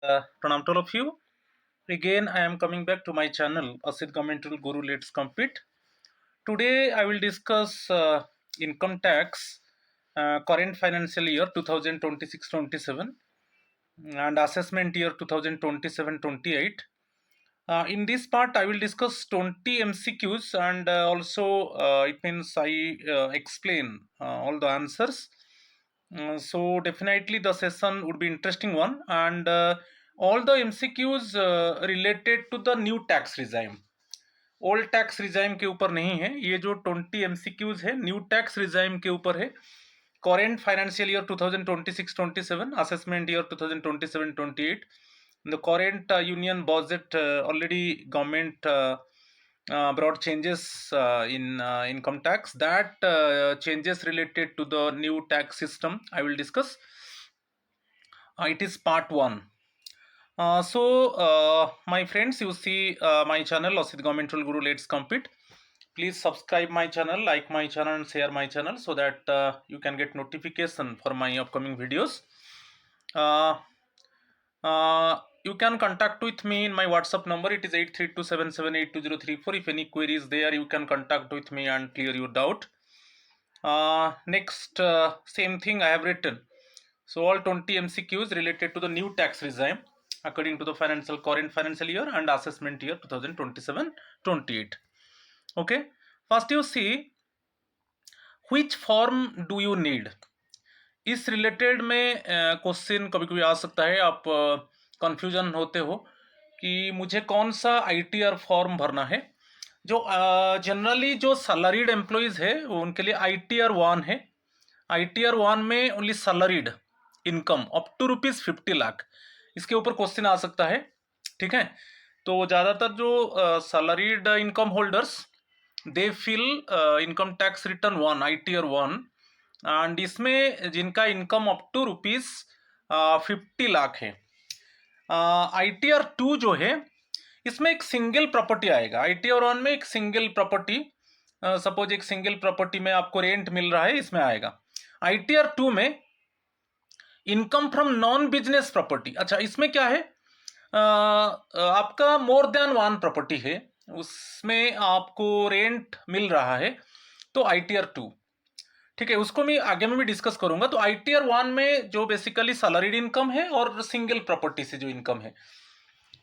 Pranam to all of you. Again, I am coming back to my channel, Asid Governmental Guru Let's Compete. Today, I will discuss income tax, current financial year 2026-27 and assessment year 2027-28. In this part, I will discuss 20 MCQs and also it means I explain all the answers. So definitely the session would be interesting one, and all the MCQs related to the new tax regime. Old tax regime के ऊपर नहीं है, ये जो 20 MCQs है new tax regime के ऊपर है. Current financial year 2026-27, assessment year 2027-28. The current union budget already government brought changes in income tax. That changes related to the new tax system I will discuss. It is part 1. My friends, you see my channel Asid Governmental Guru Let's Compete. Please subscribe my channel, like my channel and share my channel so that you can get notification for my upcoming videos. You can contact with me in my WhatsApp number. It is 8327782034. If any query is there, you can contact with me and clear your doubt. Next, same thing I have written. So all 20 MCQs related to the new tax regime according to the current financial year and assessment year 2027-28. Okay, first you see which form do you need. इस related में question कभी कभी आ सकता है, आप confusion होते हो कि मुझे कौन सा ITR फॉर्म भरना है. जो जनरली जो सैलरीड एम्प्लॉइज है उनके लिए ITR 1 है. ITR 1 में only salaried income up to ₹50 lakh, इसके ऊपर क्वेश्चन आ सकता है. ठीक है, तो ज़्यादातर जो salaried income holders they fill income tax return 1 ITR 1, and इसमें जिनका इनकम अप टू ₹50 लाख है. ITR 2 जो है इसमें एक सिंगल प्रॉपर्टी आएगा. ITR 1 में एक सिंगल प्रॉपर्टी, सपोज एक सिंगल प्रॉपर्टी में आपको रेंट मिल रहा है, इसमें आएगा. ITR 2 में income from non business property. अच्छा, इसमें क्या है, आपका मोर देन 1 प्रॉपर्टी है, उसमें आपको रेंट मिल रहा है, तो ITR 2. ठीक है, उसको मैं आगे में भी डिस्कस करूंगा. तो ITR 1 में जो बेसिकली सैलरीड इनकम है और सिंगल प्रॉपर्टी से जो इनकम है,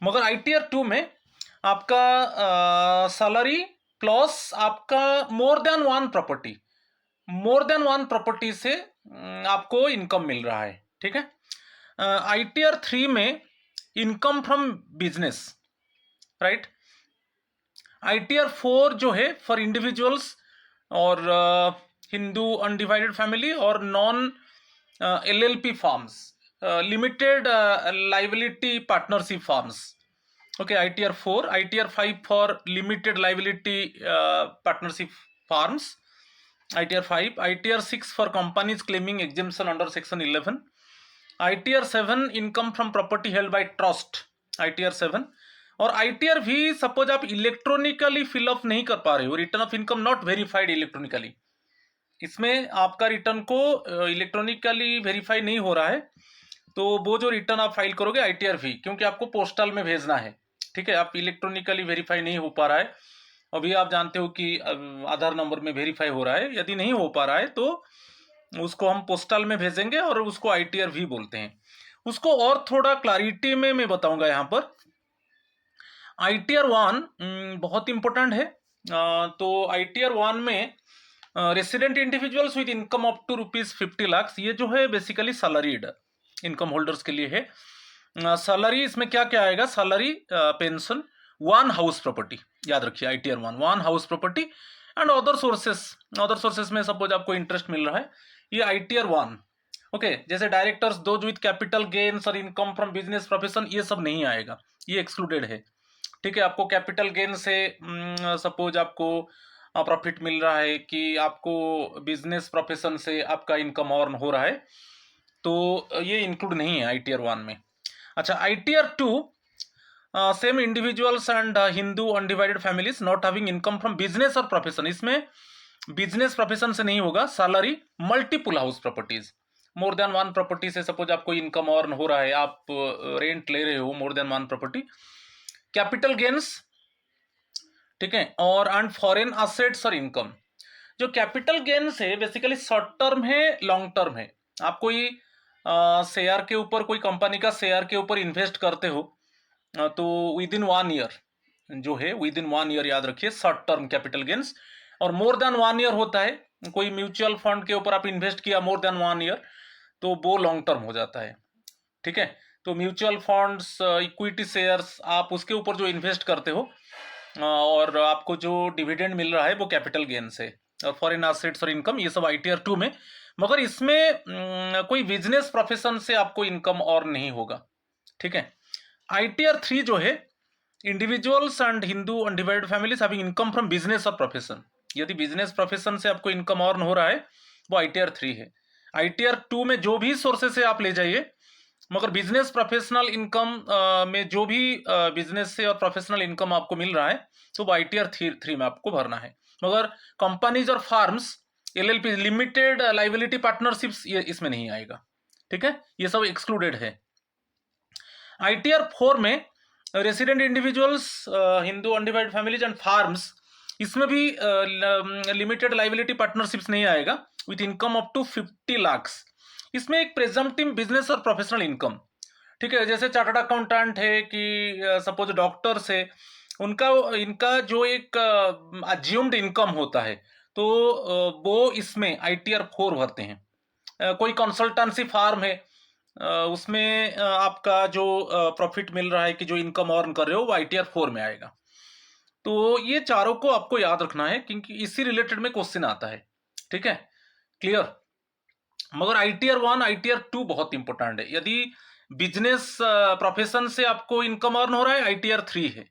मगर ITR 2 में आपका सैलरी प्लस आपका मोर देन 1 प्रॉपर्टी से आपको इनकम मिल रहा है. ठीक है, ITR 3 में income from business, right. ITR 4 जो है फॉर इंडिविजुअल्स और हिंदू अनडिवाइडेड फैमिली और non LLP farms, limited liability partnership farms. Okay, ITR 4. ITR 5 for limited liability partnership farms, ITR 5. ITR 6 for companies claiming exemption under section 11. ITR 7 income from property held by trust, ITR 7. और ITR भी suppose आप electronically fill up नहीं कर पा रहे हो, return of income not verified electronically, इसमें आपका रिटर्न को इलेक्ट्रॉनिकली वेरीफाई नहीं हो रहा है, तो वो जो रिटर्न आप फाइल करोगे ITR भी, क्योंकि आपको पोस्टल में भेजना है. ठीक है, आप इलेक्ट्रॉनिकली वेरीफाई नहीं हो पा रहा है. अभी आप जानते हो कि आधार नंबर में वेरीफाई हो रहा है, यदि नहीं हो पा रहा है तो उसको हम पोस्टल में भेजेंगे और उसको ITR भी बोलते हैं. उसको और थोड़ा क्लैरिटी में मैं बताऊंगा. यहाँ पर ITR 1 बहुत इंपॉर्टेंट है. तो ITR 1 में resident individuals with income up to ₹50 lakh, ये जो है बेसिकली सैलरीड इनकम होल्डर्स के लिए है. सैलरी इसमें क्या क्या आएगा, सैलरी, पेंशन, 1 हाउस प्रॉपर्टी, याद रखिए ITR 1 house property, and other sources में सपोज आपको इंटरेस्ट मिल रहा है, ये ITR 1. ओके, जैसे directors, those with capital gains और इनकम फ्रॉम बिजनेस प्रोफेशन, ये सब नहीं आएगा, ये एक्सक्लूडेड है. ठीक है, आपको कैपिटल गेन से सपोज आपको प्रॉफिट मिल रहा है कि आपको बिजनेस प्रोफेशन से आपका इनकम अर्न हो रहा है, तो ये इंक्लूड नहीं है ITR 1 में. अच्छा, ITR 2, same individuals and Hindu undivided families not having income from business और प्रोफेशन, इसमें बिजनेस प्रोफेशन से नहीं होगा, salary, multiple house properties. More than one property से सपोज आपको इनकम अर्न हो रहा है, आप रेंट ले रहे हो more than one property, capital gains, ठीक है, और एंड फॉरेन असेट्स और इनकम। जो कैपिटल गेन्स है बेसिकली शॉर्ट टर्म है, लॉन्ग टर्म है। आप कोई शेयर के ऊपर, कोई कंपनी का शेयर के ऊपर इन्वेस्ट करते हो तो विद इन 1 ईयर जो है, विद इन 1 ईयर याद रखिए, शॉर्ट टर्म कैपिटल गेन्स। और मोर देन 1 ईयर होता है, कोई म्यूचुअल फंड के ऊपर आप इन्वेस्ट किया मोर देन 1 ईयर तो वो लॉन्ग टर्म हो जाता है, ठीक है। तो म्यूचुअल फंड्स, इक्विटी शेयर्स, आप उसके ऊपर जो इन्वेस्ट करते हो और आपको जो डिविडेंड मिल रहा है वो कैपिटल गेन से, और फॉरेन एसेट्स और इनकम ये सब ITR 2 में। मगर इसमें कोई बिजनेस प्रोफेशन से आपको इनकम और नहीं होगा, ठीक है। ITR 3 जो है, individuals and Hindu undivided families having income from business और प्रोफेशन। यदि बिजनेस प्रोफेशन से आपको इनकम अर्न हो रहा है वो ITR 3 है। ITR 2 में जो भी सोर्सेस से आप ले जाइए, मगर बिजनेस प्रोफेशनल इनकम में जो भी बिजनेस से और प्रोफेशनल इनकम आपको मिल रहा है तो वो ITR 3 में आपको भरना है। मगर कंपनीज और farms, LLP, limited liability partnerships, ये इसमें नहीं आएगा, ठीक है, ये सब एक्सक्लूडेड है। ITR 4 में resident individuals, Hindu undivided families and firms, इसमें भी लिमिटेड लाइबिलिटी पार्टनरशिप्स नहीं आएगा, with income up to 50 lakh. इसमें एक प्रेजम्पटिव बिजनेस और प्रोफेशनल इनकम, ठीक है, जैसे चार्टर्ड अकाउंटेंट है कि सपोज डॉक्टर्स है, इनका जो एक अज्यूम्ड इनकम होता है तो वो इसमें ITR 4 भरते हैं। कोई कंसल्टेंसी फार्म है, उसमें आपका जो प्रॉफिट मिल रहा है कि जो इनकम अर्न कर रहे हो वो ITR 4 में आएगा। तो ये चारों को आपको याद रखना है क्योंकि इसी रिलेटेड में क्वेश्चन आता है, ठीक है, क्लियर। मगर ITR 1, ITR 2 बहुत इंपॉर्टेंट है। यदि बिजनेस प्रोफेशन से आपको इनकम अर्न हो रहा है ITR 3 है,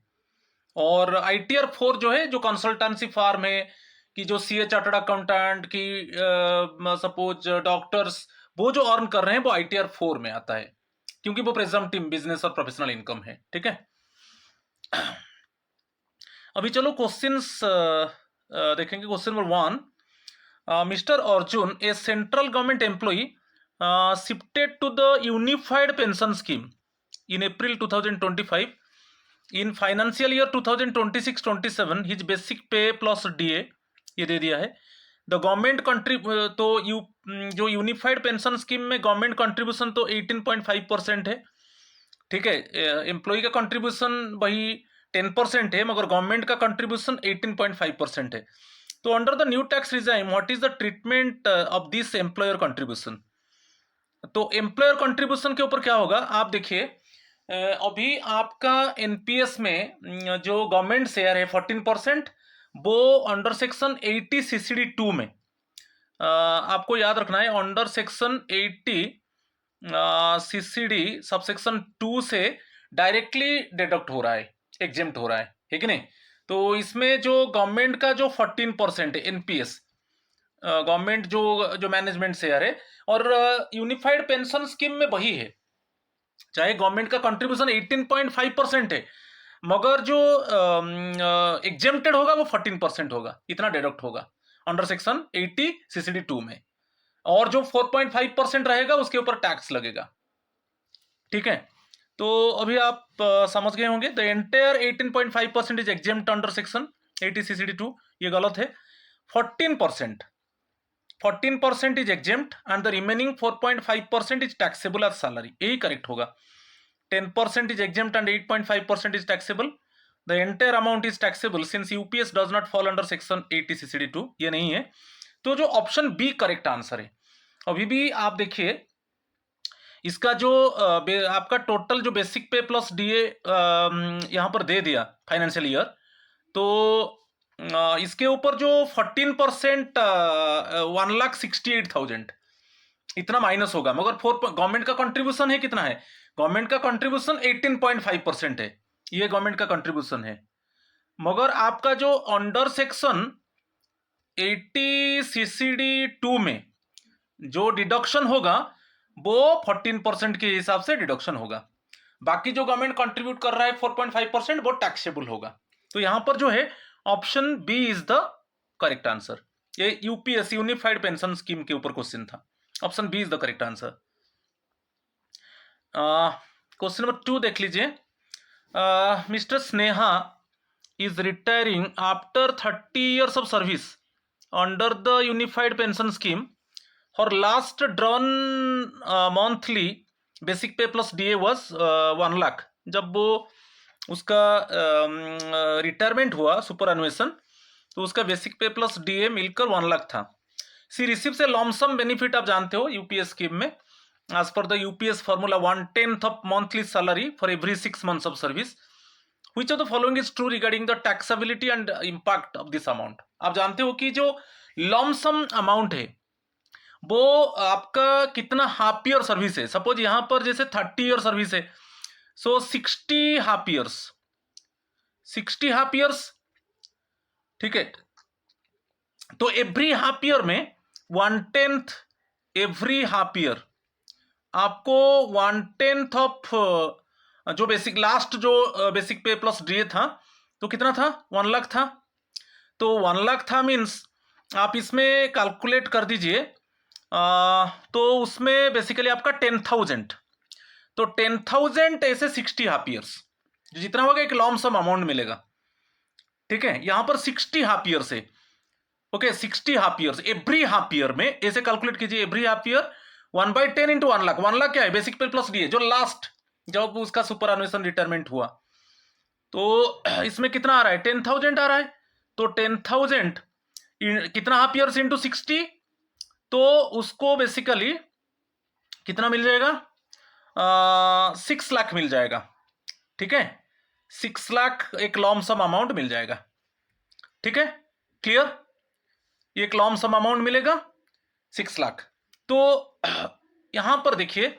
और ITR 4 जो है, जो कंसल्टेंसी फार्म है कि जो CA चार्टर्ड अकाउंटेंट की सपोज डॉक्टर्स, वो जो अर्न कर रहे हैं वो ITR 4 में आता है क्योंकि वो प्रेजम्पटिव बिजनेस और प्रोफेशनल इनकम है, ठीक है। अभी चलो क्वेश्चंस देखेंगे। Question number 1, Mr. Arjun, a central government employee, shifted to the unified pension scheme in April 2025. In financial year 2026-27, his basic pay plus DA ये दे दिया है। द गवर्नमेंट तो जो यूनिफाइड पेंशन स्कीम में गवर्नमेंट कंट्रीब्यूशन तो 18.5% है, ठीक है। एम्प्लॉय का कंट्रीब्यूशन वही 10% है, मगर गवर्नमेंट का कंट्रीब्यूशन 18.5% है। तो under the new tax regime what is the treatment of this employer contribution. तो एम्प्लॉयर कंट्रीब्यूशन के ऊपर क्या होगा, आप देखिए, अभी आपका NPS में जो गवर्नमेंट शेयर है 14%, वो अंडर सेक्शन 80 CCD 2 में आपको याद रखना है, अंडर सेक्शन 80 CCD सबसेक्शन 2 से डायरेक्टली डिडक्ट हो रहा है, एग्जेम्प्ट हो रहा है कि नहीं। तो इसमें जो गवर्नमेंट का जो 14% है NPS, गवर्नमेंट जो मैनेजमेंट शेयर है, और यूनिफाइड पेंशन स्कीम में वही है, चाहे गवर्नमेंट का कंट्रीब्यूशन 18.5% है, मगर जो एग्जेम्प्टेड होगा वो 14% होगा, इतना डिडक्ट होगा अंडर सेक्शन 80 CCD 2 में, और जो 4.5% रहेगा उसके ऊपर टैक्स लगेगा, ठीक है। तो अभी आप समझ गए होंगे, the entire 18.5% is exempt under section 80 CCD 2, ये गलत है। 14% is exempt and the remaining 4.5% is taxable as salary, यही करेक्ट होगा। 10% is exempt and 8.5% is taxable. The entire amount is taxable since UPS does not fall under section 80 CCD 2, ये नहीं है। तो जो ऑप्शन बी करेक्ट आंसर है। अभी भी आप देखिए, इसका जो आपका टोटल जो बेसिक पे प्लस DA यहाँ पर दे दिया फाइनेंशियल ईयर, तो इसके ऊपर जो 14% 1,68,000 इतना माइनस होगा, मगर गवर्नमेंट का कंट्रीब्यूशन है कितना है, गवर्नमेंट का कंट्रीब्यूशन 18.5% है, ये गवर्नमेंट का कंट्रीब्यूशन है। मगर आपका जो अंडर सेक्शन 80 CCD 2 में जो डिडक्शन होगा वो 14% के हिसाब से डिडक्शन होगा। बाकी जो गवर्नमेंट कंट्रीब्यूट कर रहा है 4.5% वो टैक्सेबल होगा। तो यहां पर जो है option B is the correct answer. ये UPS यूनिफाइड पेंशन स्कीम के ऊपर क्वेश्चन था। Option B is the correct answer. Question number 2 देख लीजिए। Mister Sneha is retiring after 30 years of service under the unified pension scheme. Her last drawn monthly basic pay plus DA was 1 lakh. जब वो उसका retirement हुआ superannuation तो उसका basic पे plus DA मिलकर 1 लाख था। सी रिसीव्स ए लॉमसम बेनिफिट, आप जानते हो यूपीएस स्कीम में, as per the UPS formula 1/10 of monthly salary for every 6 months of service. Which of the following is true regarding the taxability and impact of this amount? आप जानते हो कि जो लॉमसम amount है वो आपका कितना हाफ ईयर सर्विस है। सपोज यहां पर जैसे 30 ईयर सर्विस है, सो 60 हाफ ईयर्स, 60 हाफ ईयर्स, ठीक है। तो एवरी हाफ ईयर में 1/10 एवरी हाफ ईयर आपको 1/10 ऑफ जो बेसिक लास्ट जो बेसिक पे प्लस DA था तो कितना था, 1 लाख था। तो 1 लाख था मीन्स आप इसमें कैलकुलेट कर दीजिए, तो उसमें बेसिकली आपका 10,000, तो 10,000 ऐसे 60 हाफ ईयर्स जितना होगा एक लॉमसम अमाउंट मिलेगा, ठीक है। यहां पर 60 हाफ ईयर से, okay 60 half years every half year में ऐसे कैलकुलेट कीजिए। Every half year 1/10 into 1 lakh, 1 lakh क्या है, बेसिक पे प्लस DA जो लास्ट जब उसका सुपरएनुएशन रिटायरमेंट हुआ तो इसमें कितना आ रहा है, 10,000 आ रहा है। तो 10,000 कितना हाफ ईयर्स इंटू 60, तो उसको बेसिकली कितना मिल जाएगा, 6 लाख मिल जाएगा, ठीक है। 6 लाख एक लॉमसम अमाउंट मिल जाएगा, ठीक है, क्लियर। एक लॉमसम अमाउंट मिलेगा 6 लाख। तो यहां पर देखिए,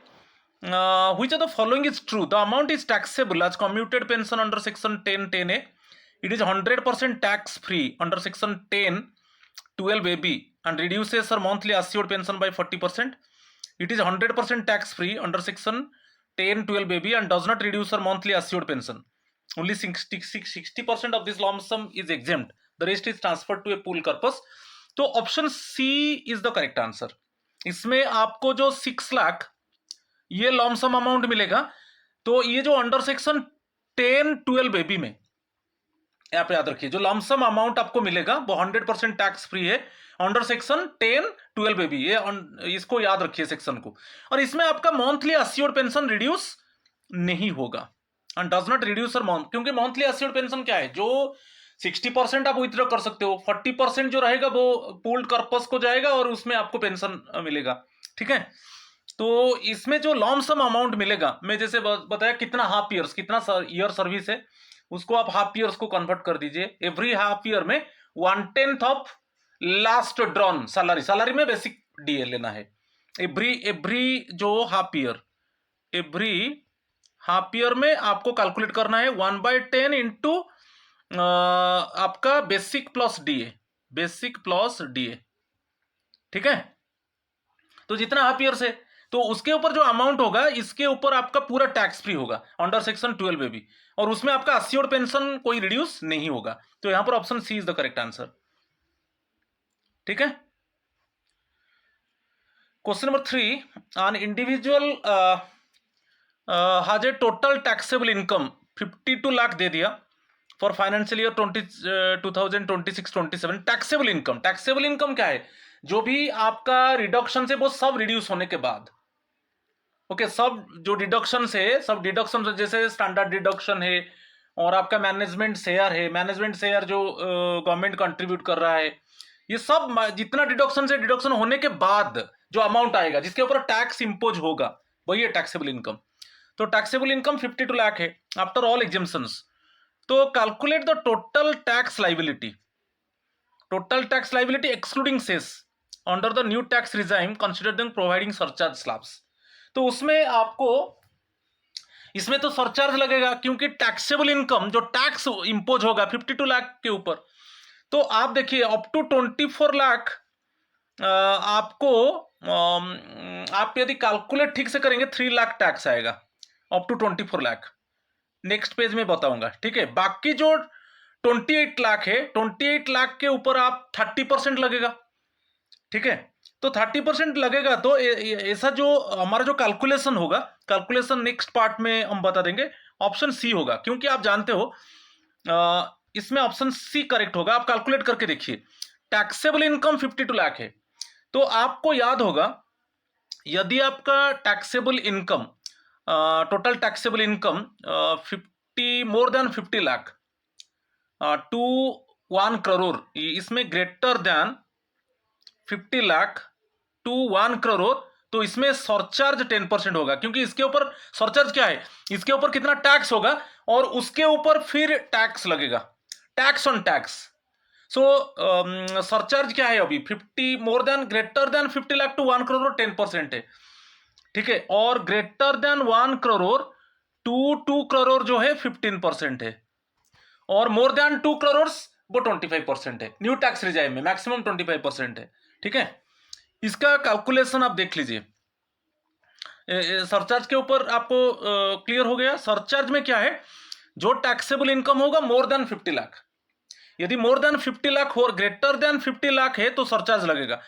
which of the following is true? The amount is taxable as commuted pension under section 10(10)(a). It is 100% tax free under section 10(12)(b) and reduces her monthly assured pension by 40%. It is 100% tax free under section 10(12)(b) and does not reduce her monthly assured pension. Only 60% of this lump sum is exempt. The rest is transferred to a pool corpus. तो option C is the correct answer. इसमें आपको जो 6 लाख ये लॉमसम amount मिलेगा, तो ये जो under section 10(12)(b) में आप याद रखिए जो लॉमसम अमाउंट आपको मिलेगा वो 100% टैक्स फ्री है अंडर सेक्शन 10(12)(b), ये इसको याद रखिए सेक्शन को। और इसमें आपका मंथली अस्योर्ड पेंशन रिड्यूस नहीं होगा and does not reduce your month, क्योंकि मंथली अस्योर्ड पेंशन क्या है, जो 60% आप विथड्रॉ कर सकते हो, 40% जो रहेगा वो पूल्ड कॉर्पस को जाएगा और उसमें आपको पेंशन मिलेगा, ठीक है। तो इसमें जो लॉमसम अमाउंट मिलेगा, मैं जैसे बताया कितना हाफ ईयर्स, कितना ईयर सर्विस है उसको आप हाफ ईयर्स को कन्वर्ट कर दीजिए। एवरी हाफ ईयर में 1/10 of last drawn salary, salary में बेसिक DA लेना है। एवरी जो half year, every half year में आपको कैलकुलेट करना है 1/10 इंटू आपका basic plus DA, basic plus DA, ठीक है। तो जितना हाफ ईयर से, तो उसके ऊपर जो अमाउंट होगा इसके ऊपर आपका पूरा टैक्स फ्री होगा अंडर सेक्शन 12(b), और उसमें आपका अस्योर्ड पेंशन कोई रिड्यूस नहीं होगा। तो यहां पर option C is the correct answer, ठीक है। Question number 3, an individual has a total taxable income 52 lakh दे दिया for financial year 2026-27। Taxable income, taxable income क्या है, जो भी आपका रिडक्शन से वो सब रिड्यूस होने के बाद, ओके सब जो डिडक्शन है, सब डिडक्शन जैसे स्टैंडर्ड डिडक्शन है और आपका मैनेजमेंट शेयर है, मैनेजमेंट शेयर जो गवर्नमेंट कंट्रीब्यूट कर रहा है, ये सब जितना डिडक्शन से डिडक्शन होने के बाद जो अमाउंट आएगा जिसके ऊपर टैक्स इंपोज होगा वही है टैक्सेबल इनकम। तो टैक्सेबल इनकम 52 लाख है आफ्टर ऑल एग्जेम्पशंस। तो calculate the total tax liability, total tax liability excluding cess under the new tax regime considering providing surcharge slabs. तो उसमें आपको, इसमें तो सरचार्ज लगेगा क्योंकि टैक्सेबल इनकम जो टैक्स इंपोज होगा 52 लाख के ऊपर। तो आप देखिए अप टू 24 लाख आपको आप यदि कैलकुलेट ठीक से करेंगे 3 लाख टैक्स आएगा up to 24 lakh. Next page में बताऊंगा, ठीक है। बाकी जो 28 लाख है, 28 लाख के ऊपर आप 30% लगेगा, ठीक है। तो 30% लगेगा, तो ऐसा जो हमारा जो कैलकुलेशन होगा, कैलकुलेशन नेक्स्ट पार्ट में हम बता देंगे, ऑप्शन सी होगा, क्योंकि आप जानते हो इसमें ऑप्शन सी करेक्ट होगा। आप कैलकुलेट करके देखिए, टैक्सेबल इनकम 52 लाख है, तो आपको याद होगा यदि आपका taxable income, total taxable income 50 more than 50 lakh to 1 crore, इसमें greater than 50 lakh to 1 crore, तो इसमें सरचार्ज 10% होगा, क्योंकि इसके ऊपर सरचार्ज क्या है, इसके ऊपर कितना टैक्स होगा और उसके ऊपर फिर टैक्स लगेगा, tax on tax. So surcharge क्या है अभी 50 more than greater than 50 lakh to 1 crore 10% है, ठीक है, और greater than 1 crore to 2 crore जो है 15% है, और मोर देन 2 करोड़ वो 25% है, न्यू टैक्स रिजाइम में मैक्सिमम 25% है, ठीक है। इसका कैलकुलेशन आप देख लीजिए, सरचार्ज के ऊपर आपको क्लियर हो गया। सरचार्ज में क्या है, जो टैक्सेबल इनकम होगा मोर देन 50 लाख, यदि मोर देन 50 लाख और ग्रेटर देन 50 लाख है तो सरचार्ज लगेगा।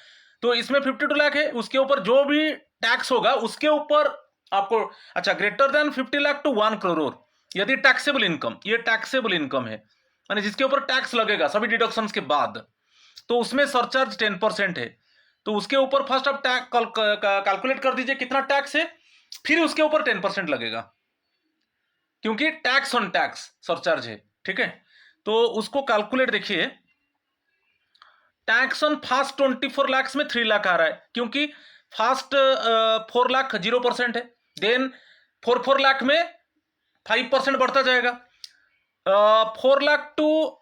तो इसमें 52 लाख है, उसके ऊपर जो भी टैक्स होगा उसके ऊपर आपको, अच्छा greater than 50 lakh to 1 crore यदि टैक्सेबल इनकम, ये टैक्सेबल इनकम है यानी जिसके ऊपर टैक्स लगेगा सभी डिडक्शंस के बाद, तो उसमें सरचार्ज 10% है। तो उसके ऊपर फर्स्ट आप कैलकुलेट कर दीजिए कितना टैक्स है, फिर उसके ऊपर 10% लगेगा, क्योंकि टैक्स ऑन टैक्स सरचार्ज है, ठीक है। तो उसको कैलकुलेट देखिए, टैक्स ऑन फास्ट 24 लाख में 3 लाख आ रहा है, क्योंकि फास्ट 4 लाख 0% है, देन 4 लाख में 5% बढ़ता जाएगा, 4 लाख टू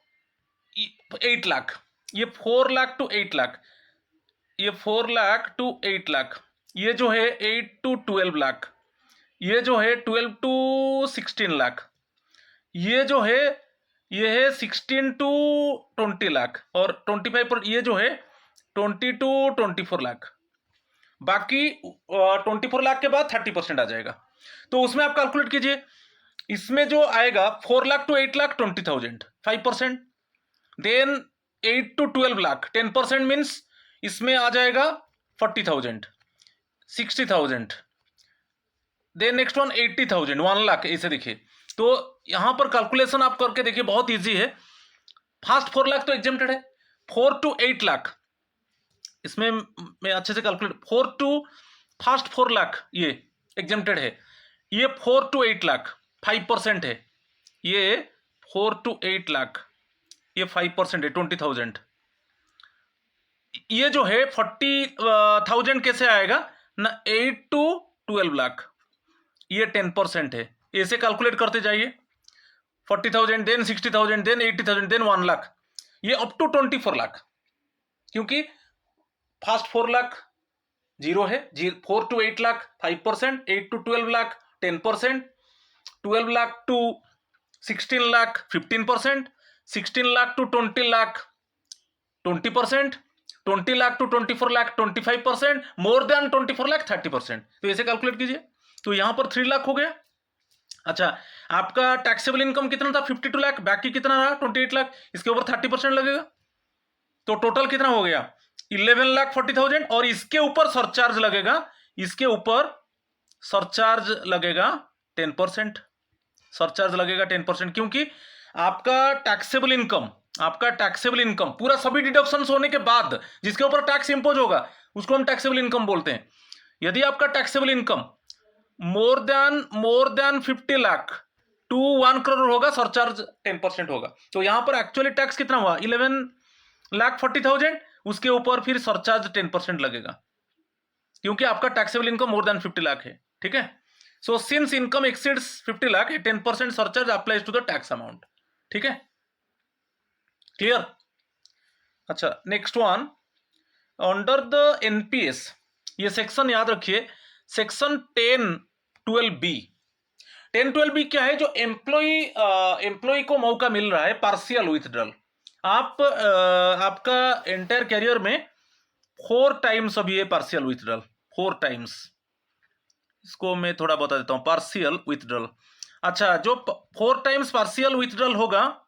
8 लाख, ये 4 लाख टू 8 लाख, ये 4 लाख टू 8 लाख, ये जो है 8 टू 12 लाख, ये जो है 12 टू 16 लाख, ये जो है ये है 16 टू 20 लाख, और 25 पर ये जो है 20 टू 24 लाख, बाकी 24 लाख के बाद 30% आ जाएगा। तो उसमें आप कैलकुलेट कीजिए, इसमें जो आएगा 4 lakh to 8 lakh 20,000 5%, then 8 to 12 lakh 10% means इसमें आ जाएगा 40,000 60,000, देन नेक्स्ट वन 80,000 1 लाख, ऐसे देखिए। तो यहां पर कैलकुलेशन आप करके देखिए, बहुत इजी है। फास्ट 4 लाख तो एग्जेम्प्टेड है, 4 टू 8 लाख इसमें मैं अच्छे से कैलकुलेट, 4 टू फास्ट 4 लाख ये एग्जेम्प्टेड है, ये 4 टू 8 लाख 5% है, ये 4 टू 8 लाख ये 5% है 20,000, ये जो है 40,000 कैसे आएगा ना, 8 टू 12 लाख ये 10% है, ऐसे कैलकुलेट करते जाइए, 40,000 देन 60,000 देन 80,000 देन 1 लाख, ये अप टू 24 लाख, क्योंकि फास्ट 4 लाख 0 है, 4 to 8 lakh 5%, 8 to 12 lakh 10%, 12 lakh to 16 lakh 15%, 16 lakh to 20 lakh 20%, 20 lakh to 24 lakh 25%, more than 24 lakh 30%। तो ऐसे कैलकुलेट कीजिए, तो यहां पर 3 लाख हो गया। अच्छा, आपका टैक्सेबल इनकम कितना था 52 लाख, बाकी कितना रहा 28 लाख, इसके ऊपर 30% लगेगा, तो टोटल कितना हो गया 11,40,000, और इसके ऊपर सरचार्ज लगेगा, इसके ऊपर सरचार्ज लगेगा 10%, सरचार्ज लगेगा 10%, क्योंकि आपका टैक्सेबल इनकम पूरा सभी डिडक्शंस होने के बाद जिसके ऊपर टैक्स इंपोज होगा उसको हम टैक्सेबल इनकम बोलते हैं। यदि आपका taxable income more than 50 lakh to 1 crore होगा, सरचार्ज 10% होगा। तो यहां पर एक्चुअली टैक्स कितना हुआ 11,40,000, उसके ऊपर फिर सरचार्ज 10% लगेगा, क्योंकि आपका taxable income more than 50 lakh है, ठीक है। So since income exceeds 50 lakh 10% surcharge applies to the tax amount, ठीक है, क्लियर। अच्छा, next one, under the NPS, ये सेक्शन याद रखिए, सेक्शन 1012B। 1012B क्या है, जो एम्प्लॉय को मौका मिल रहा है पार्शियल विथड्रॉल, आपका एंटायर कैरियर में 4 टाइम्स अभी ये पार्शियल विथड्रॉल, 4 टाइम्स, इसको मैं थोड़ा बता देता हूं, पार्शियल विथड्रॉल। अच्छा, जो 4 टाइम्स पार्शियल विथड्रॉल होगा,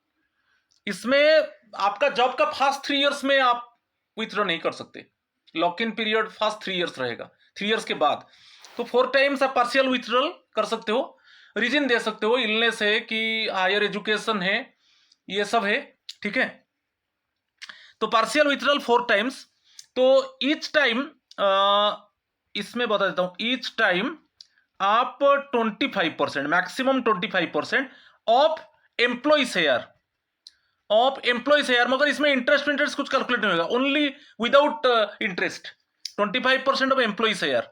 इसमें आपका जॉब का फर्स्ट 3 इयर्स में आप विथड्रॉ नहीं कर सकते, lock in period first 3 years रहेगा, 3 इयर्स के बाद तो 4 टाइम्स आप पार्शियल विथड्रॉल कर सकते हो। रीजन दे सकते हो, इलनेस है कि हायर एजुकेशन है, ये सब है, ठीक है। तो पार्शियल विथड्रॉल 4 टाइम्स, तो ईच टाइम इसमें बता देता हूं, ईच टाइम आप 25%, maximum 25% of employee share, of employee share, मगर इसमें इंटरेस्ट कुछ कैलकुलेट नहीं होगा, only without interest 25% of employee share,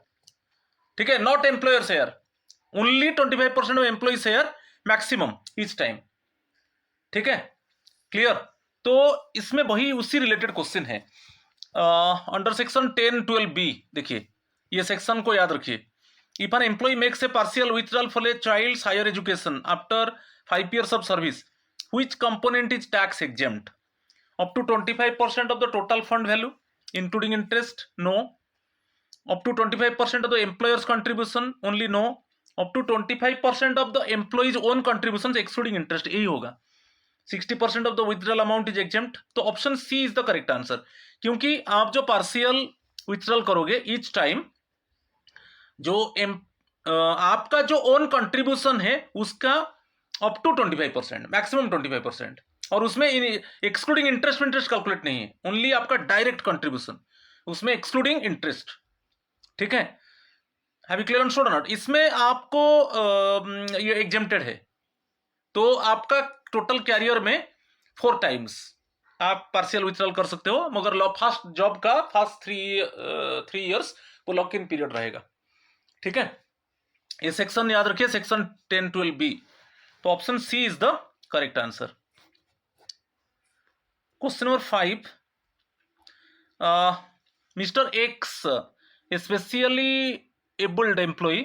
ठीक है, not employer share, only 25% of employee share maximum each time, ठीक है, क्लियर। तो इसमें वही उसी रिलेटेड क्वेश्चन है अंडर सेक्शन 10(12)(b), देखिए ये सेक्शन को याद रखिए। If an employee makes a partial withdrawal for a child's higher education after 5 years of service, which component is tax exempt? Up to 25% of the total fund value including interest, no. Up to 25% of the employer's contribution, only no. Up to 25% of the employee's own contributions excluding interest, यही होगा। 60% of the withdrawal amount is exempt, तो option C is the correct answer, क्योंकि आप जो partial withdrawal करोगे each time, जो आपका जो ओन कंट्रीब्यूशन है उसका अप टू 25%, मैक्सिमम 25%, और उसमें एक्सक्लूडिंग इंटरेस्ट कैलकुलेट नहीं है, ओनली आपका डायरेक्ट कंट्रीब्यूशन, उसमें एक्सक्लूडिंग इंटरेस्ट, ठीक है। हैव यू क्लियर अंडरस्टूड और नॉट? इसमें आपको ये एग्जेम्प्टेड है, तो आपका टोटल कैरियर में 4 टाइम्स आप पार्शियल विथड्रॉल कर सकते हो, मगर फर्स्ट जॉब का फर्स्ट 3 इयर्स वो लॉक इन पीरियड रहेगा, ठीक है। ये सेक्शन याद रखिए, सेक्शन 10(12)(b), तो option C is the correct answer. Question number 5, mister X, specially abled employee,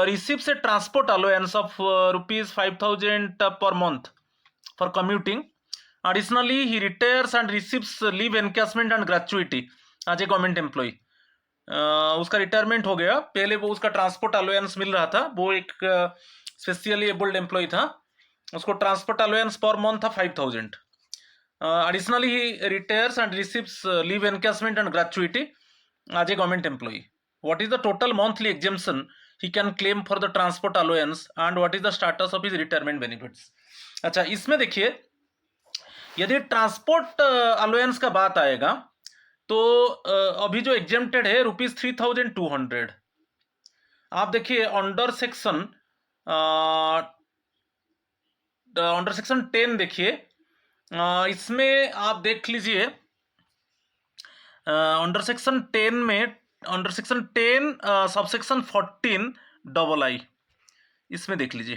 receives a transport allowance of rupees 5,000 per month for commuting. Additionally, he retires and receives leave encashment and gratuity as a government employee. उसका retirement हो गया, पहले वो उसका transport allowance मिल रहा था, वो एक स्पेशली एबल्ड एम्प्लॉय था, उसको ट्रांसपोर्ट अलाउंस पर मंथ था 5,000। Additionally he retires and receives leave encashment and gratuity as a government employee. What is the total monthly exemption he can claim for the transport allowance and what is the status of his retirement benefits? अच्छा, इसमें देखिए, यदि transport allowance का बात आएगा तो अभी जो एग्जेम्प्टेड है ₹3,200। आप देखिए अंडर सेक्शन 10 देखिए, इसमें आप देख लीजिए अंडर सेक्शन 10 में, अंडर सेक्शन 10 सबसेक्शन 14(ii), इसमें देख लीजिए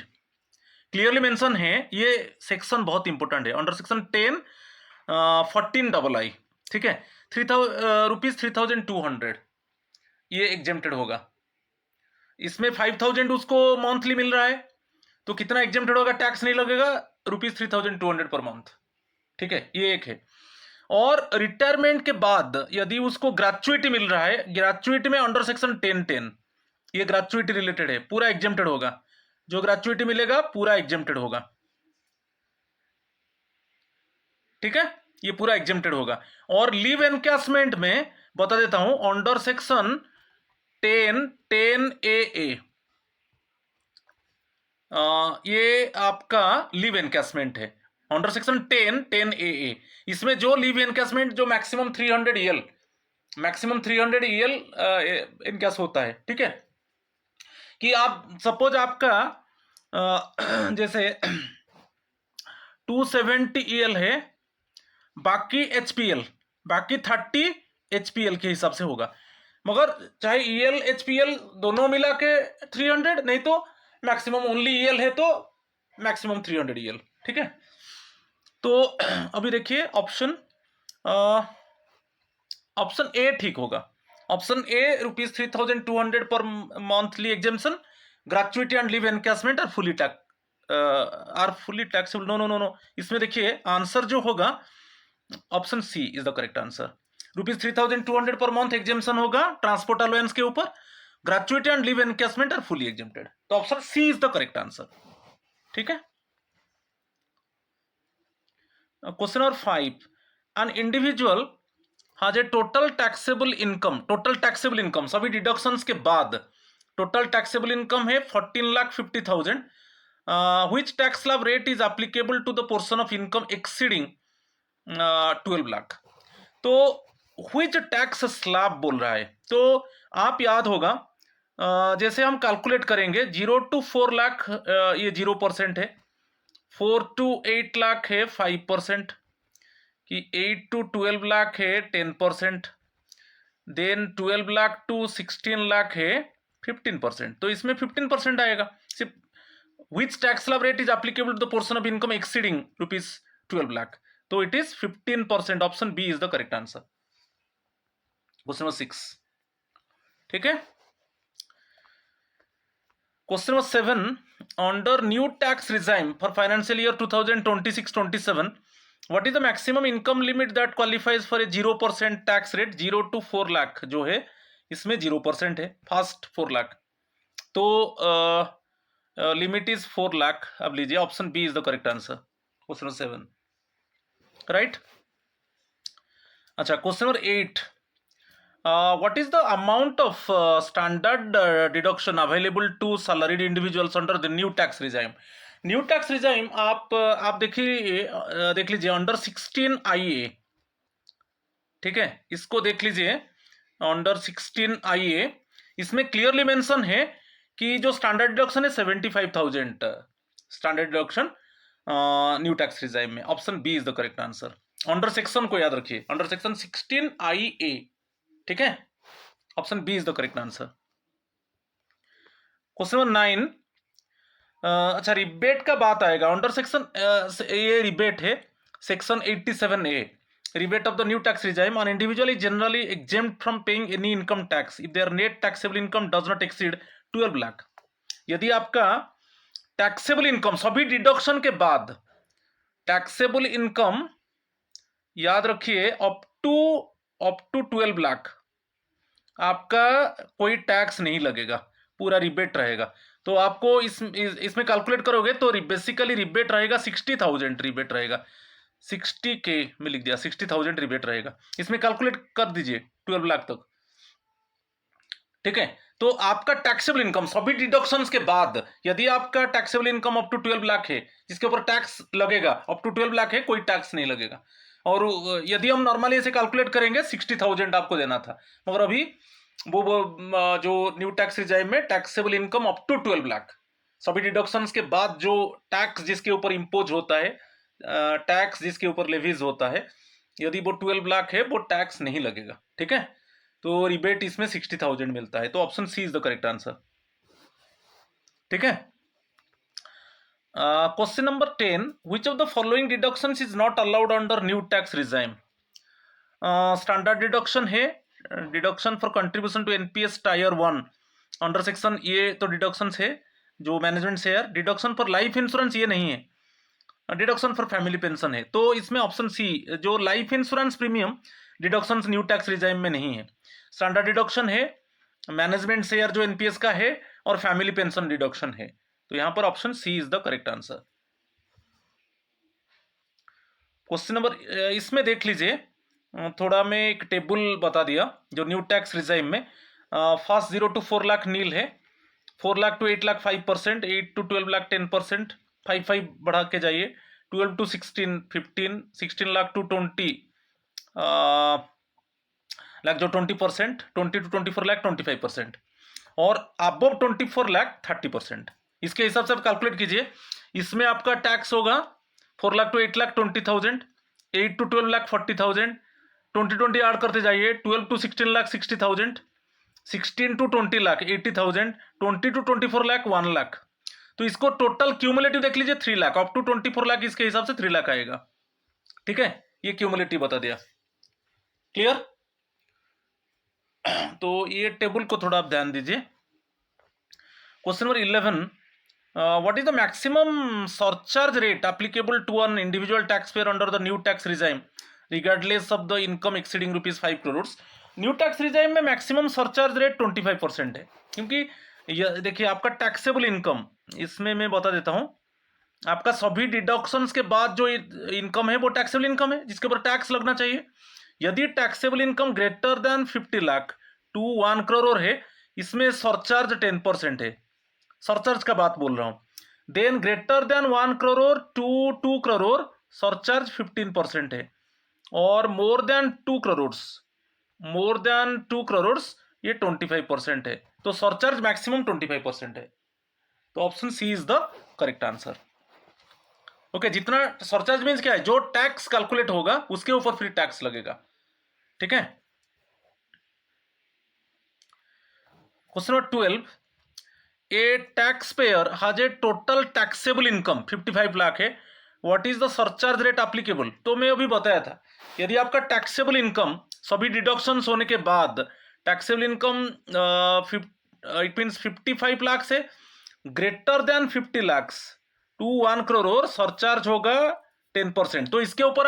क्लियरली मेंशन है, ये सेक्शन बहुत इंपॉर्टेंट है, अंडर सेक्शन 10 14(ii), ठीक है। ₹3,200 ये एग्जेम्प्टेड होगा, इसमें 5,000 उसको मंथली मिल रहा है, तो कितना एग्जेम्प्टेड होगा, टैक्स नहीं लगेगा, ₹3,200 पर मंथ, ठीक है, ये एक है। और रिटायरमेंट के बाद यदि उसको ग्रेचुइटी मिल रहा है, ग्रेचुइटी में अंडर सेक्शन 10(10), ये ग्रेचुइटी रिलेटेड है, पूरा एग्जेम्प्टेड होगा, जो ग्रेचुइटी मिलेगा पूरा एग्जेम्प्टेड होगा, ठीक है, ये पूरा एग्जेम्प्टेड होगा। और लीव एनकैशमेंट में बता देता हूं, अंडर सेक्शन 10(10)(a), ये आपका लीव एनकैशमेंट है, अंडर सेक्शन 10(10)(a), इसमें जो लीव एनकैशमेंट जो maximum 300 EL, maximum 300 EL encash होता है, ठीक है। कि आप सपोज आपका जैसे 270 EL है, बाकी HPL, बाकी 30 HPL के हिसाब से होगा, मगर चाहे EL HPL दोनों मिला के 300, नहीं तो मैक्सिमम ओनली EL है तो मैक्सिमम 300 EL, ठीक है। तो अभी देखिए ऑप्शन ए ठीक होगा, ऑप्शन ए ₹3,200 पर monthly exemption, gratuity and leave encashment are fully taxable. No no no no, इसमें देखिए आंसर जो होगा option C is the correct answer. ₹3,200 पर मंथ एग्जेम्पशन होगा ट्रांसपोर्ट अलाउंस के ऊपर, gratuity and leave encashment are fully exempted, तो option C is the correct answer, ठीक है। क्वेश्चन नंबर 5, an individual हाँ जी, टोटल टैक्सेबल इनकम सभी डिडक्शंस के बाद टोटल टैक्सेबल इनकम है 14,50,000, which tax slab rate is applicable to the portion of income exceeding 12 lakh. तो which tax slab बोल रहा है, तो आप याद होगा जैसे हम कैलकुलेट करेंगे 0 to 4 लाख ये 0% है, 4 to 8 लाख है 5%, कि 8 to 12 लाख है 10%, देन 12 लाख टू 16 लाख है 15%, तो इसमें 15% आएगा सिर्फ। Which tax slab rate is applicable to the portion of income exceeding ₹12 lakh, तो it is 15%। Option B is the correct answer. Question number 6, ठीक है। Question number 7, under new tax regime for financial year 2026-27 what is the maximum income limit that qualifies for a 0% tax rate? 0 to 4 lakh जो है इसमें 0% है, first 4 lakh, तो limit is 4 lakh. अब लीजिए, option B is the correct answer, question number 7, right. अच्छा, question number 8, what is the amount of standard deduction available to salaried individuals under the new tax regime? New tax regime आप देखिए, देख लीजिए under 16 IA, ठीक है, इसको देख लीजिए अंडर 16 IA, इसमें क्लियरली मेंशन है कि जो स्टैंडर्ड डिडक्शन है 75,000 standard deduction new tax regime में। Option B is the correct answer. Under section को याद रखिए, अंडर सेक्शन 16 IA, ठीक है, option B is the correct answer. Question number 9, अच्छा रिबेट का बात आएगा अंडर सेक्शन, ये रिबेट है section 87A, rebate of the new tax regime on individual is generally exempt from paying any income tax if there net taxable income does not exceed 12 lakh. यदि आपका taxable income सभी deduction के बाद taxable income याद रखिए up to 12 lakh, आपका कोई tax नहीं लगेगा, पूरा रिबेट रहेगा। तो आपको इसमें कैलकुलेट करोगे तो बेसिकली रिबेट रहेगा 60,000, रिबेट रहेगा 60K में लिख दिया, 60,000 रिबेट रहेगा। इसमें कैलकुलेट कर दीजिए 12 लाख तक, ठीक है। तो आपका टैक्सेबल इनकम सभी डिडक्शंस के बाद, यदि आपका taxable income up to 12 lakh है जिसके ऊपर टैक्स लगेगा, अप टू 12 लाख है कोई टैक्स नहीं लगेगा। और यदि हम नॉर्मली इसे कैलकुलेट करेंगे 60,000 आपको देना था, मगर अभी वो जो न्यू टैक्स रिजाइम में taxable income up to 12 lakh सभी डिडक्शंस के बाद जो टैक्स जिसके ऊपर इम्पोज होता है, टैक्स जिसके ऊपर लेवीज होता है, यदि वो 12 लाख है वो टैक्स नहीं लगेगा, ठीक है। तो रिबेट इसमें 60,000 मिलता है, तो option C is the correct answer, ठीक है। Question number 10, which of the following deductions is not allowed under new tax regime? Standard deduction है, deduction for contribution to NPS tier 1 under section, ये तो deduction है जो management share. Deduction for life insurance ये नहीं है, deduction for family pension है। तो इसमें ऑप्शन सी, जो life insurance premium deduction new tax regime में नहीं है। स्टैंडर्ड डिडक्शन है, मैनेजमेंट शेयर जो NPS का है, और फैमिली पेंशन डिडक्शन है। तो यहां पर option C is the correct answer. Question number, इसमें देख लीजिए, थोड़ा मैं एक टेबल बता दिया जो न्यू टैक्स रिजाइम में फर्स्ट 0 to 4 लाख नील है, 4 लाख टू 8 लाख 5%, 8 to 12 लाख 10%, 5 बढ़ा के जाइए, 12 to 16 15, 16 लाख टू 20 लाख जो 20%, 20 to 24 लाख 25%, और अबव 24 लाख 30%। इसके हिसाब से आप कैलकुलेट कीजिए, इसमें आपका टैक्स होगा 4 lakh to 8 lakh 20,000, 8 to 12 lakh 40,000, 20 add करते जाइए, 12 to 16 lakh 60,000, 16 to 20 lakh 80,000, 20 to 24 lakh 1 lakh. तो इसको टोटल क्यूमुलेटिव देख लीजिए 3 लाख, अप टू 24 लाख इसके हिसाब से 3 लाख आएगा, ठीक है। ये क्यूमुलेटिव बता दिया, क्लियर। तो ये टेबल को थोड़ा आप ध्यान दीजिए। Question number 11, what is the maximum surcharge rate applicable to an individual taxpayer under the new tax regime regardless of the income exceeding ₹5 crores? New tax regime में मैक्सिमम सरचार्ज रेट 25% है, क्योंकि देखिए आपका टैक्सेबल इनकम, इसमें मैं बता देता हूं, आपका सभी डिडक्शंस के बाद जो इनकम है वो टैक्सेबल इनकम है जिसके ऊपर टैक्स लगना चाहिए। यदि taxable income greater than 50 lakh to 1 crore है, इसमें सरचार्ज 10% है, सरचार्ज का बात बोल रहा हूं। Then greater than 1 crore to 2 crore surcharge 15% है, और more than 2 crore, more than 2 crore ये 25% है। तो सरचार्ज मैक्सिमम 25% है। तो option C is the correct answer. Okay, जितना सरचार्ज मीन्स क्या है, जो टैक्स कैलकुलेट होगा उसके ऊपर फिर टैक्स लगेगा, ठीक है। Question number 12, a tax payer has a total taxable income 55 lakh है, what is the surcharge rate applicable. तो मैं अभी बताया था, यदि आपका टैक्सेबल इनकम सभी डिडक्शंस होने के बाद taxable income it means 55 lakh से greater than 50 lakh to 1 crore, surcharge होगा 10%। तो इसके ऊपर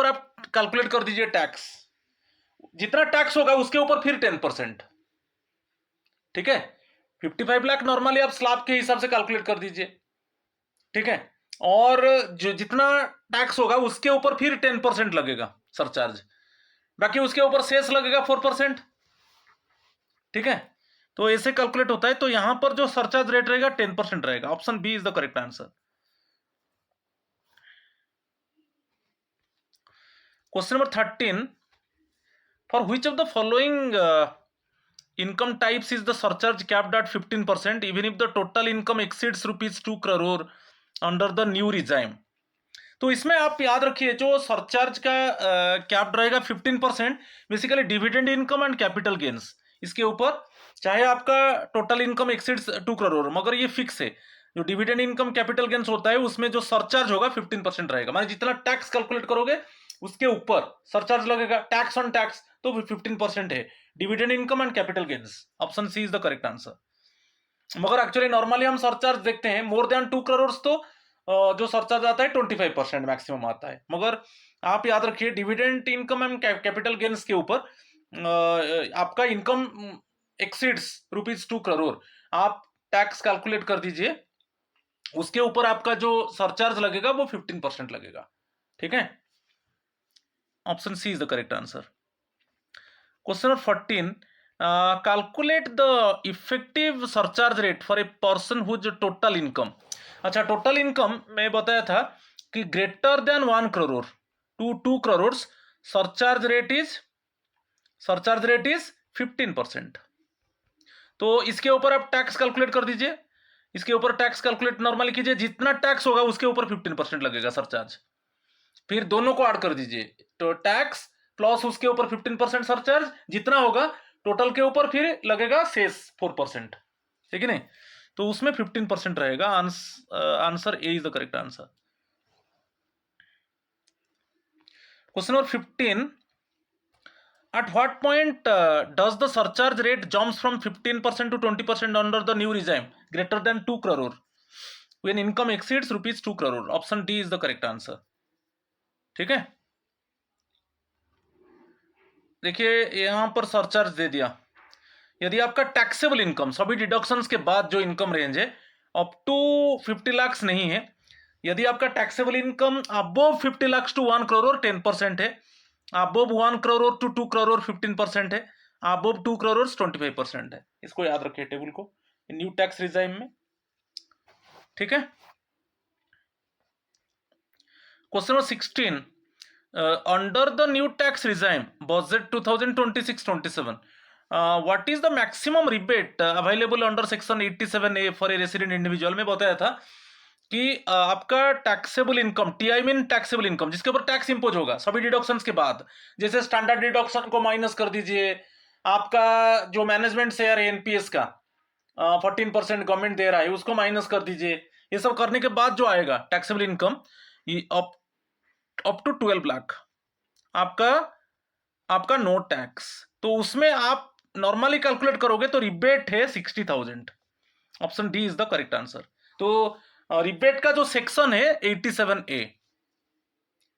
आप कैलकुलेट कर दीजिए टैक्स, जितना टैक्स होगा उसके ऊपर फिर 10%, ठीक है। 55 लाख नॉर्मली आप स्लैब के हिसाब से कैलकुलेट कर दीजिए, ठीक है, और जो जितना टैक्स होगा उसके ऊपर फिर 10% लगेगा सरचार्ज, बाकी उसके ऊपर सेस लगेगा 4%, ठीक है। तो ऐसे कैलकुलेट होता है। तो यहां पर जो सरचार्ज रेट रहेगा 10% रहेगा। Option B is the correct answer. Question number 13, for which of the following income types is the surcharge capped at 15% even if the total income exceeds rupees 2 crore under the new regime। तो इसमें आप याद रखिए, जो surcharge का cap रहेगा 15%, basically dividend income and capital gains, इसके ऊपर चाहे आपका टोटल इनकम एक्सीड्स 2 करोड़, मगर ये फिक्स है। जो डिविडेंड इनकम कैपिटल गेन्स होता है उसमें जो सरचार्ज होगा 15% रहेगा, माने जितना टैक्स कैलकुलेट करोगे उसके ऊपर सरचार्ज लगेगा, टैक्स ऑन टैक्स, तो 15% है dividend income and capital gains. Option C is the correct answer. मगर एक्चुअली नॉर्मली हम सरचार्ज देखते हैं मोर देन 2 करोड़, तो जो सरचार्ज आता है 25% मैक्सिमम आता है। मगर आप याद रखिए dividend income and capital gains के ऊपर आपका इनकम एक्सीड्स रुपीज 2 करोड़, आप टैक्स कैलकुलेट कर दीजिए, उसके ऊपर आपका जो सरचार्ज लगेगा वो 15% लगेगा, ठीक है। Option C is the correct answer. Question number 14, calculate the effective surcharge rate for a person whose total income. अच्छा, टोटल इनकम मैं बताया था कि greater than 1 crore to 2 crore surcharge rate is 15%। तो इसके ऊपर आप टैक्स कैलकुलेट कर दीजिए, इसके ऊपर टैक्स कैलकुलेट नॉर्मली कीजिए, जितना टैक्स होगा उसके ऊपर 15% लगेगा सरचार्ज, फिर दोनों को ऐड कर दीजिए, तो टैक्स प्लस उसके ऊपर 15% सरचार्ज, जितना होगा टोटल के ऊपर फिर लगेगा सेस 4%, ठीक है नहीं। तो उसमें 15% रहेगा। Answer A is the correct answer. Question number 15, at what point does the surcharge rate jumps from 15% to 20% under the new regime greater than 2 crore when income exceeds rupees 2 crore? Option D is the correct answer, ठीक है। देखिए यहां पर surcharge दे दिया, यदि आपका taxable income सभी deductions के बाद जो इनकम रेंज है अप टू 50 लाख नहीं है, यदि आपका taxable income above 50 lakh to 1 crore 10% है, अबव 1 करोड़ टू 2 करोड़ 15% है, अबव 2 करोड़ 25% है। इसको याद रखिए टेबल को न्यू टैक्स रिजाइम में, ठीक है। Question number 16, under the new tax regime budget 2026-27 what is the maximum rebate available under section 87A for a resident individual. में बताया था कि आपका taxable income, TI mean taxable income, जिसके ऊपर टैक्स इंपोज होगा सभी डिडक्शंस के बाद, जैसे स्टैंडर्ड डिडक्शन को माइनस कर दीजिए, आपका जो मैनेजमेंट शेयर है एनपीएस का 14% गवर्नमेंट दे रहा है उसको माइनस कर दीजिए, ये सब करने के बाद जो आएगा taxable income up to 12 lakh आपका नो टैक्स, तो उसमें आप नॉर्मली कैलकुलेट करोगे तो रिबेट है 60,000। Option D is the correct answer. तो रिबेट का जो सेक्शन है 87A,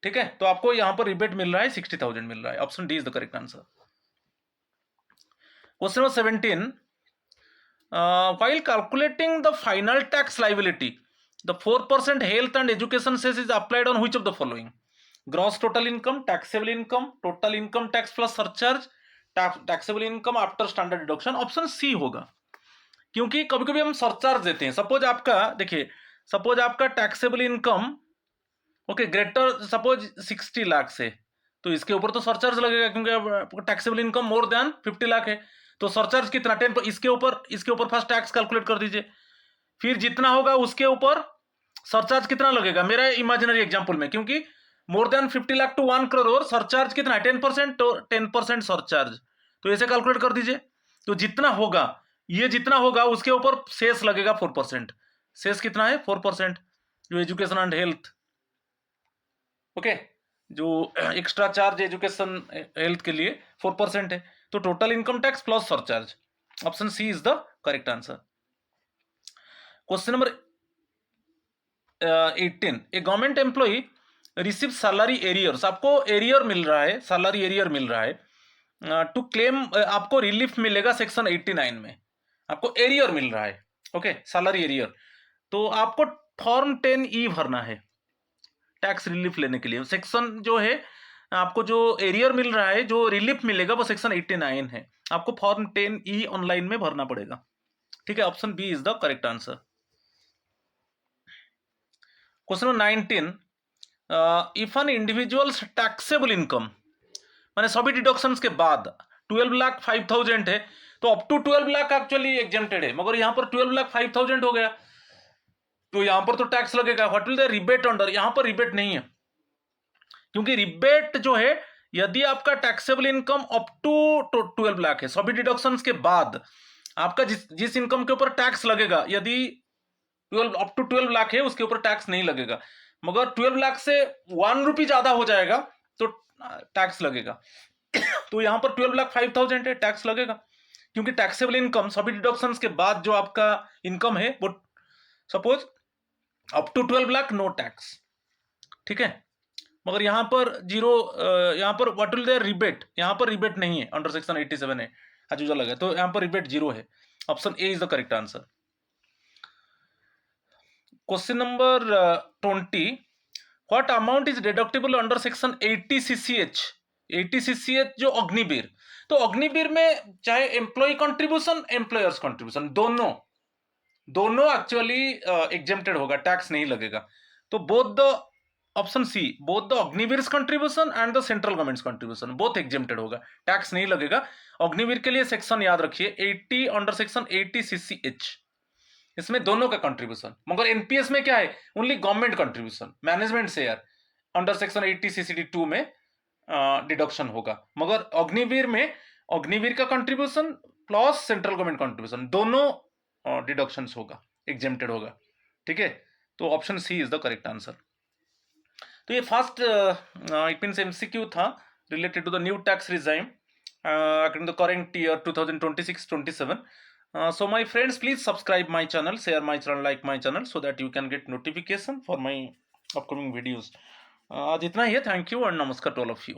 ठीक है, तो आपको यहां पर रिबेट मिल रहा है 60,000 मिल रहा है। Option D is the correct answer. Question number 17, while calculating the final tax liability the 4% health and education cess is applied on which of the following? Gross total income, taxable income, total income tax plus surcharge, taxable income after standard deduction, option C होगा। क्योंकि कभी कभी हम surcharge देते हैं, suppose आपका देखिए, suppose आपका taxable income okay greater suppose 60 lakh से, तो इसके ऊपर तो सरचार्ज लगेगा क्योंकि taxable income more than 50 lakh है, तो सरचार्ज कितना 10, इसके ऊपर फर्स्ट टैक्स कैलकुलेट कर दीजिए, फिर जितना होगा उसके ऊपर सरचार्ज कितना लगेगा मेरा इमेजिनरी एग्जांपल में, क्योंकि more than 50 lakh to 1 crore surcharge कितना है 10%, तो 10% सरचार्ज, तो ऐसे कैलकुलेट कर दीजिए, तो जितना होगा ये जितना होगा उसके ऊपर सेस लगेगा 4%, सेस कितना है 4%, जो एजुकेशन एंड हेल्थ ओके जो एक्स्ट्रा चार्ज एजुकेशन हेल्थ के लिए 4% है, तो total income tax plus surcharge, option C is the correct answer. Question number 18, a government employee receive salary arrears, आपको एरियर मिल रहा है, सैलरी एरियर मिल रहा है, टू क्लेम आपको रिलीफ मिलेगा सेक्शन 89 में, आपको एरियर मिल रहा है ओके सैलरी एरियर, तो आपको फॉर्म 10E भरना है टैक्स रिलीफ लेने के लिए। सेक्शन जो है आपको जो एरियर मिल रहा है, जो रिलीफ मिलेगा वो सेक्शन 89 है, आपको फॉर्म 10E ऑनलाइन में भरना पड़ेगा, ठीक है, option B is the correct answer. Question number 19, if an individual's taxable income माने सभी डिडक्शंस के बाद 12,05,000 है, तो up to 12 lakh actually exempted है, मगर यहां पर 12,05,000 हो गया, तो यहां पर तो टैक्स लगेगा। What will the rebate under, यहां पर रिबेट नहीं है, क्योंकि रिबेट जो है यदि आपका taxable income up to 12 lakh है, सभी डिडक्शंस के बाद आपका जिस इनकम के ऊपर टैक्स लगेगा, यदि 12 अप टू 12 लाख है उसके ऊपर टैक्स नहीं लगेगा, मगर 12 लाख से 1 रुपी ज्यादा हो जाएगा तो टैक्स लगेगा। तो यहां पर 12,05,000 है, टैक्स लगेगा, क्योंकि टैक्सेबल इनकम सभी डिडक्शंस के बाद जो आपका इनकम है वो suppose up to 12 lakh no tax, ठीक है, मगर यहां पर जीरो, यहां पर व्हाट विल देयर रिबेट, यहां पर रिबेट नहीं है अंडर सेक्शन 87 है, आज लगा, तो यहां पर रिबेट जीरो है, option A is the correct answer. Question number 20, what amount is deductible under section 80 CCH, 80 CCH जो अग्निवीर, तो अग्निवीर में चाहे एम्प्लॉय कंट्रीब्यूशन एम्प्लॉयर्स कंट्रीब्यूशन दोनों एक्चुअली एग्जेम्प्टेड होगा, टैक्स नहीं लगेगा, तो both the option C both the Agniveer's contribution and the central government's contribution both exempted होगा, टैक्स नहीं लगेगा। अग्निवीर के लिए सेक्शन याद रखिए 80 अंडर सेक्शन 80 CCH, इसमें दोनों का कंट्रीब्यूशन, मगर एनपीएस में क्या है only government contribution management share under section 80 CCD 2 में डिडक्शन होगा, मगर अग्निवीर में अग्निवीर का contribution plus central government contribution दोनों डिडक्शंस होगा, एग्जेम्प्टेड होगा, ठीक है, तो option C is the correct answer. तो ये फर्स्ट इट मींस एमसीक्यू था related to the new tax regime according the current year 2026-27. So my friends, please subscribe my channel, share my channel, like my channel, so that you can get notification for my upcoming videos. आज इतना ही है, thank you and नमस्कार to all of you.